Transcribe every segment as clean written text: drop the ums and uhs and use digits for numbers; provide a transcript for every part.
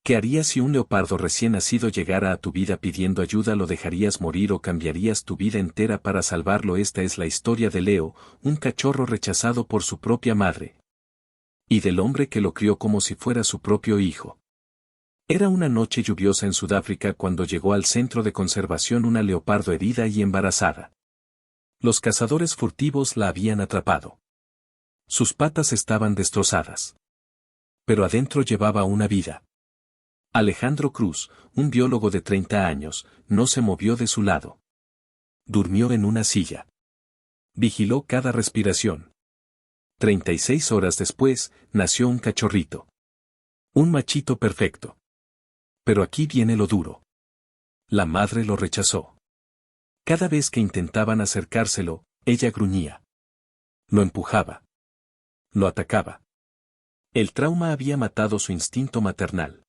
¿Qué harías si un leopardo recién nacido llegara a tu vida pidiendo ayuda? ¿Lo dejarías morir o cambiarías tu vida entera para salvarlo? Esta es la historia de Leo, un cachorro rechazado por su propia madre. Y del hombre que lo crió como si fuera su propio hijo. Era una noche lluviosa en Sudáfrica cuando llegó al centro de conservación una leopardo herida y embarazada. Los cazadores furtivos la habían atrapado. Sus patas estaban destrozadas. Pero adentro llevaba una vida. Alejandro Cruz, un biólogo de 30 años, no se movió de su lado. Durmió en una silla. Vigiló cada respiración. 36 horas después, nació un cachorrito. Un machito perfecto. Pero aquí viene lo duro. La madre lo rechazó. Cada vez que intentaban acercárselo, ella gruñía. Lo empujaba. Lo atacaba. El trauma había matado su instinto maternal.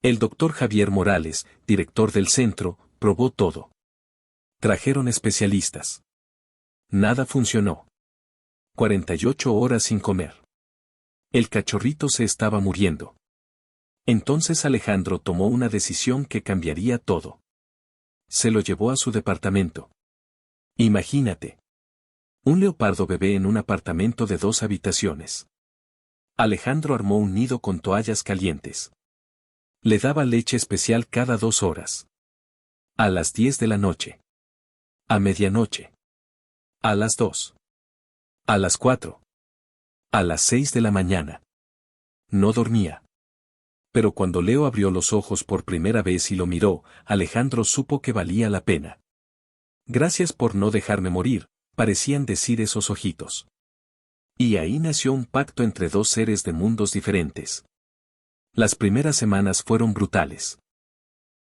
El doctor Javier Morales, director del centro, probó todo. Trajeron especialistas. Nada funcionó. 48 horas sin comer. El cachorrito se estaba muriendo. Entonces Alejandro tomó una decisión que cambiaría todo. Se lo llevó a su departamento. Imagínate. Un leopardo bebé en un apartamento de 2 habitaciones. Alejandro armó un nido con toallas calientes. Le daba leche especial cada 2 horas. A las 10 de la noche. A medianoche. A las 2. A las 4. A las 6 de la mañana. No dormía. Pero cuando Leo abrió los ojos por primera vez y lo miró, Alejandro supo que valía la pena. Gracias por no dejarme morir, parecían decir esos ojitos. Y ahí nació un pacto entre 2 seres de mundos diferentes. Las primeras semanas fueron brutales.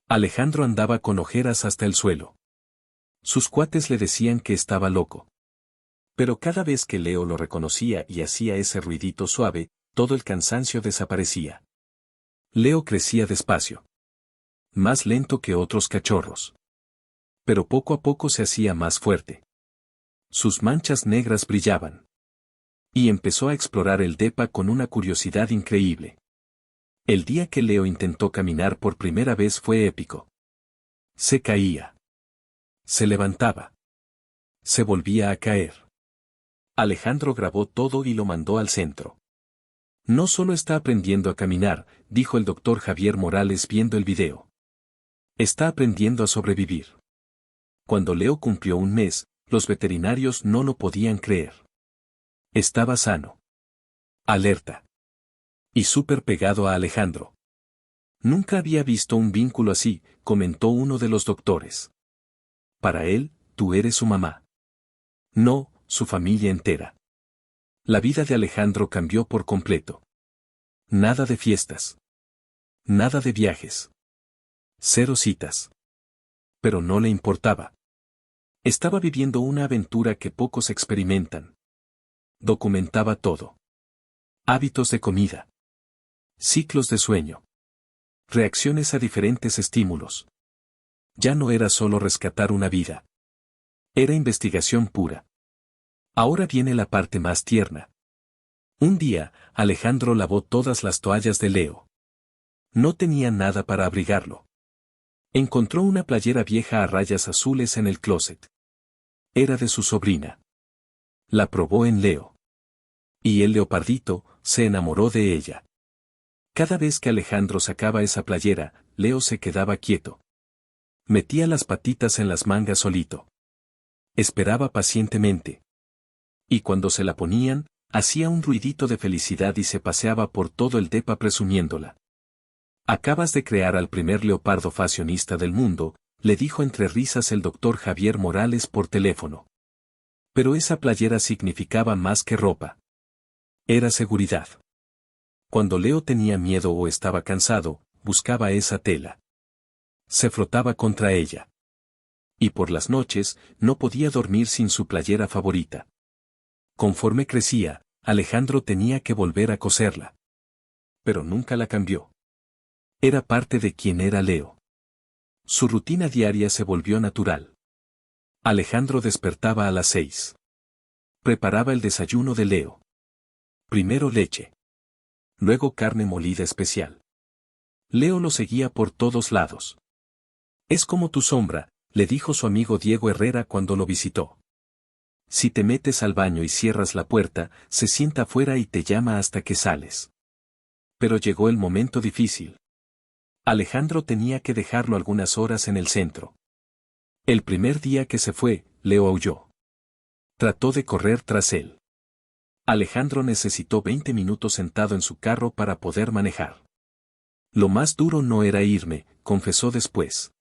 Alejandro andaba con ojeras hasta el suelo. Sus cuates le decían que estaba loco. Pero cada vez que Leo lo reconocía y hacía ese ruidito suave, todo el cansancio desaparecía. Leo crecía despacio. Más lento que otros cachorros. Pero poco a poco se hacía más fuerte. Sus manchas negras brillaban. Y empezó a explorar el depa con una curiosidad increíble. El día que Leo intentó caminar por primera vez fue épico. Se caía. Se levantaba. Se volvía a caer. Alejandro grabó todo y lo mandó al centro. No solo está aprendiendo a caminar, dijo el doctor Javier Morales viendo el video. Está aprendiendo a sobrevivir. Cuando Leo cumplió 1 mes, los veterinarios no lo podían creer. Estaba sano. Alerta. Y súper pegado a Alejandro. Nunca había visto un vínculo así, comentó uno de los doctores. Para él, tú eres su mamá. No, su familia entera. La vida de Alejandro cambió por completo. Nada de fiestas. Nada de viajes. 0 citas. Pero no le importaba. Estaba viviendo una aventura que pocos experimentan. Documentaba todo. Hábitos de comida. Ciclos de sueño. Reacciones a diferentes estímulos. Ya no era solo rescatar una vida. Era investigación pura. Ahora viene la parte más tierna. Un día, Alejandro lavó todas las toallas de Leo. No tenía nada para abrigarlo. Encontró una playera vieja a rayas azules en el closet. Era de su sobrina. La probó en Leo. Y el leopardito se enamoró de ella. Cada vez que Alejandro sacaba esa playera, Leo se quedaba quieto. Metía las patitas en las mangas solito. Esperaba pacientemente. Y cuando se la ponían, hacía un ruidito de felicidad y se paseaba por todo el depa presumiéndola. Acabas de crear al primer leopardo fashionista del mundo, le dijo entre risas el doctor Javier Morales por teléfono. Pero esa playera significaba más que ropa. Era seguridad. Cuando Leo tenía miedo o estaba cansado, buscaba esa tela. Se frotaba contra ella. Y por las noches, no podía dormir sin su playera favorita. Conforme crecía, Alejandro tenía que volver a coserla. Pero nunca la cambió. Era parte de quien era Leo. Su rutina diaria se volvió natural. Alejandro despertaba a las 6. Preparaba el desayuno de Leo. Primero leche. Luego carne molida especial. Leo lo seguía por todos lados. Es como tu sombra, le dijo su amigo Diego Herrera cuando lo visitó. Si te metes al baño y cierras la puerta, se sienta afuera y te llama hasta que sales. Pero llegó el momento difícil. Alejandro tenía que dejarlo algunas horas en el centro. El primer día que se fue, Leo aulló. Trató de correr tras él. Alejandro necesitó 20 minutos sentado en su carro para poder manejar. Lo más duro no era irme, confesó después.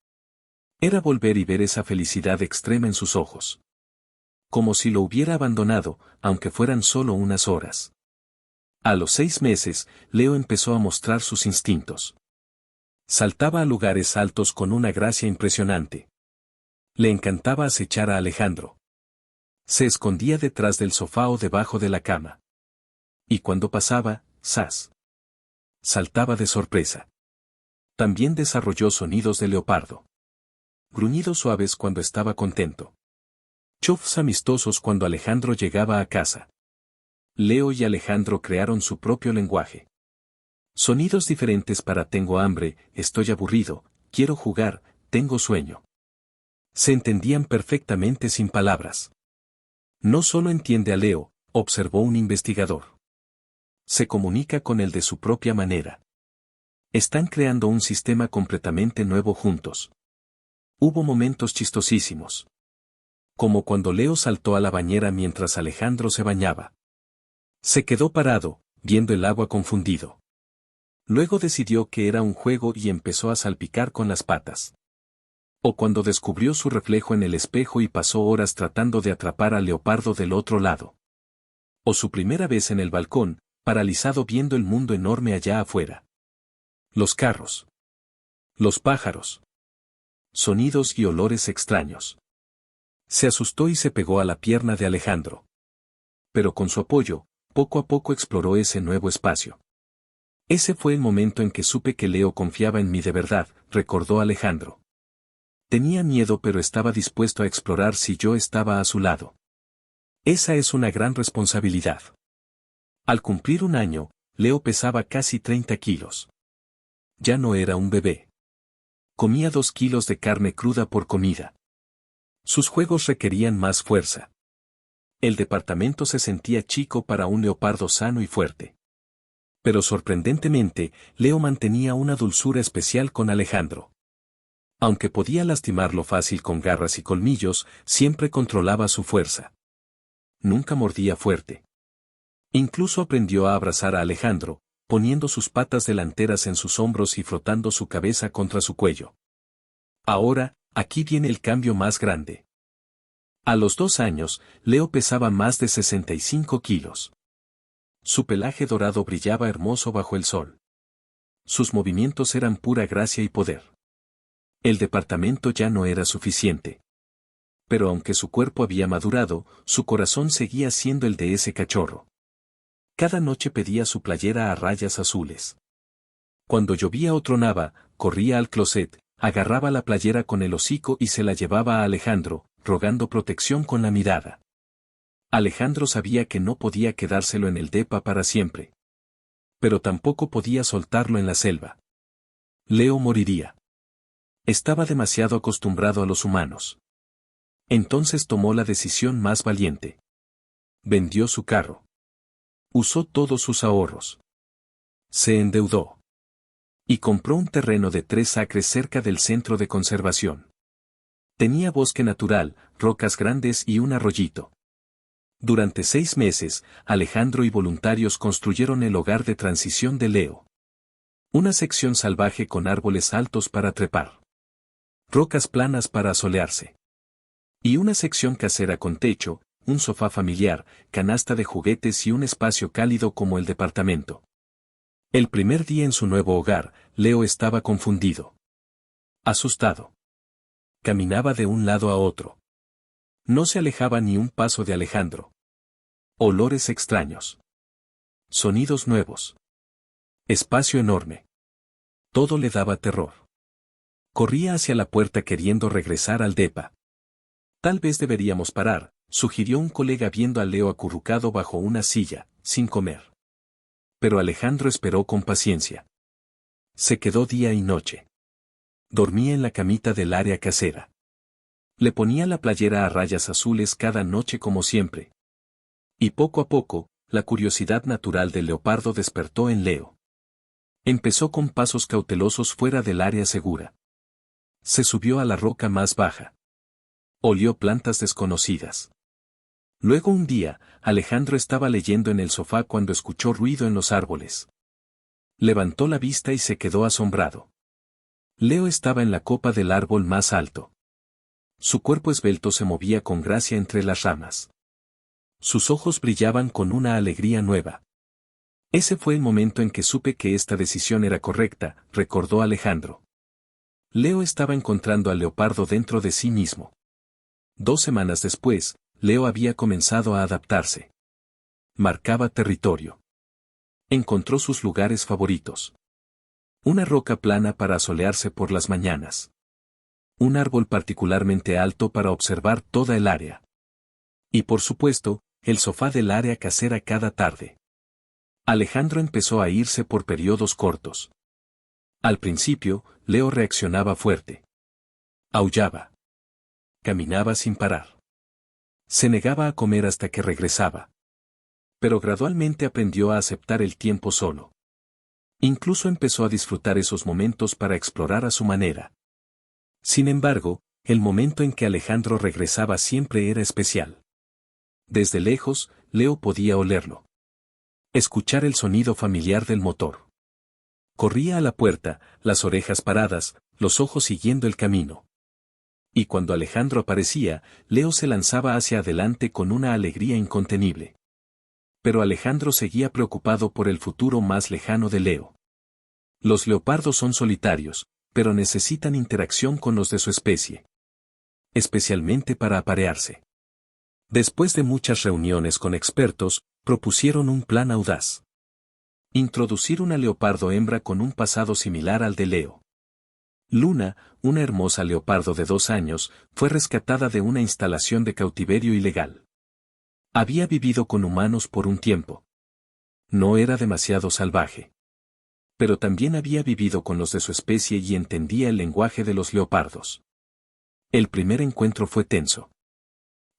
Era volver y ver esa felicidad extrema en sus ojos. Como si lo hubiera abandonado, aunque fueran solo unas horas. A los 6 meses, Leo empezó a mostrar sus instintos. Saltaba a lugares altos con una gracia impresionante. Le encantaba acechar a Alejandro. Se escondía detrás del sofá o debajo de la cama. Y cuando pasaba, ¡zas! Saltaba de sorpresa. También desarrolló sonidos de leopardo. Gruñidos suaves cuando estaba contento. Chofs amistosos cuando Alejandro llegaba a casa. Leo y Alejandro crearon su propio lenguaje. Sonidos diferentes para tengo hambre, estoy aburrido, quiero jugar, tengo sueño. Se entendían perfectamente sin palabras. No solo entiende a Leo, observó un investigador. Se comunica con él de su propia manera. Están creando un sistema completamente nuevo juntos. Hubo momentos chistosísimos. Como cuando Leo saltó a la bañera mientras Alejandro se bañaba. Se quedó parado, viendo el agua confundido. Luego decidió que era un juego y empezó a salpicar con las patas. O cuando descubrió su reflejo en el espejo y pasó horas tratando de atrapar al leopardo del otro lado. O su primera vez en el balcón, paralizado viendo el mundo enorme allá afuera. Los carros. Los pájaros. Sonidos y olores extraños. Se asustó y se pegó a la pierna de Alejandro. Pero con su apoyo, poco a poco exploró ese nuevo espacio. Ese fue el momento en que supe que Leo confiaba en mí de verdad, recordó Alejandro. Tenía miedo pero estaba dispuesto a explorar si yo estaba a su lado. Esa es una gran responsabilidad. Al cumplir 1 año, Leo pesaba casi 30 kilos. Ya no era un bebé. Comía 2 kilos de carne cruda por comida. Sus juegos requerían más fuerza. El departamento se sentía chico para un leopardo sano y fuerte. Pero sorprendentemente, Leo mantenía una dulzura especial con Alejandro. Aunque podía lastimarlo fácil con garras y colmillos, siempre controlaba su fuerza. Nunca mordía fuerte. Incluso aprendió a abrazar a Alejandro, poniendo sus patas delanteras en sus hombros y frotando su cabeza contra su cuello. Ahora, aquí viene el cambio más grande. A los 2 años, Leo pesaba más de 65 kilos. Su pelaje dorado brillaba hermoso bajo el sol. Sus movimientos eran pura gracia y poder. El departamento ya no era suficiente. Pero aunque su cuerpo había madurado, su corazón seguía siendo el de ese cachorro. Cada noche pedía su playera a rayas azules. Cuando llovía o tronaba, corría al closet, agarraba la playera con el hocico y se la llevaba a Alejandro, rogando protección con la mirada. Alejandro sabía que no podía quedárselo en el depa para siempre. Pero tampoco podía soltarlo en la selva. Leo moriría. Estaba demasiado acostumbrado a los humanos. Entonces tomó la decisión más valiente. Vendió su carro. Usó todos sus ahorros. Se endeudó. Y compró un terreno de 3 acres cerca del centro de conservación. Tenía bosque natural, rocas grandes y un arroyito. Durante 6 meses, Alejandro y voluntarios construyeron el hogar de transición de Leo. Una sección salvaje con árboles altos para trepar. Rocas planas para asolearse. Y una sección casera con techo, un sofá familiar, canasta de juguetes y un espacio cálido como el departamento. El primer día en su nuevo hogar, Leo estaba confundido. Asustado. Caminaba de un lado a otro. No se alejaba ni un paso de Alejandro. Olores extraños. Sonidos nuevos. Espacio enorme. Todo le daba terror. Corría hacia la puerta queriendo regresar al depa. Tal vez deberíamos parar, sugirió un colega viendo a Leo acurrucado bajo una silla, sin comer. Pero Alejandro esperó con paciencia. Se quedó día y noche. Dormía en la camita del área casera. Le ponía la playera a rayas azules cada noche como siempre. Y poco a poco, la curiosidad natural del leopardo despertó en Leo. Empezó con pasos cautelosos fuera del área segura. Se subió a la roca más baja. Olió plantas desconocidas. Luego un día, Alejandro estaba leyendo en el sofá cuando escuchó ruido en los árboles. Levantó la vista y se quedó asombrado. Leo estaba en la copa del árbol más alto. Su cuerpo esbelto se movía con gracia entre las ramas. Sus ojos brillaban con una alegría nueva. Ese fue el momento en que supe que esta decisión era correcta, recordó Alejandro. Leo estaba encontrando al leopardo dentro de sí mismo. 2 semanas después, Leo había comenzado a adaptarse. Marcaba territorio. Encontró sus lugares favoritos. Una roca plana para asolearse por las mañanas. Un árbol particularmente alto para observar toda el área. Y por supuesto, el sofá del área casera cada tarde. Alejandro empezó a irse por periodos cortos. Al principio, Leo reaccionaba fuerte. Aullaba. Caminaba sin parar. Se negaba a comer hasta que regresaba. Pero gradualmente aprendió a aceptar el tiempo solo. Incluso empezó a disfrutar esos momentos para explorar a su manera. Sin embargo, el momento en que Alejandro regresaba siempre era especial. Desde lejos, Leo podía olerlo. Escuchar el sonido familiar del motor. Corría a la puerta, las orejas paradas, los ojos siguiendo el camino. Y cuando Alejandro aparecía, Leo se lanzaba hacia adelante con una alegría incontenible. Pero Alejandro seguía preocupado por el futuro más lejano de Leo. Los leopardos son solitarios, pero necesitan interacción con los de su especie. Especialmente para aparearse. Después de muchas reuniones con expertos, propusieron un plan audaz. Introducir una leopardo hembra con un pasado similar al de Leo. Luna, una hermosa leopardo de 2 años, fue rescatada de una instalación de cautiverio ilegal. Había vivido con humanos por un tiempo. No era demasiado salvaje. Pero también había vivido con los de su especie y entendía el lenguaje de los leopardos. El primer encuentro fue tenso.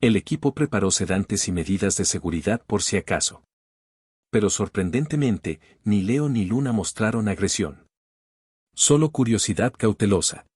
El equipo preparó sedantes y medidas de seguridad por si acaso. Pero sorprendentemente, ni Leo ni Luna mostraron agresión. Solo curiosidad cautelosa.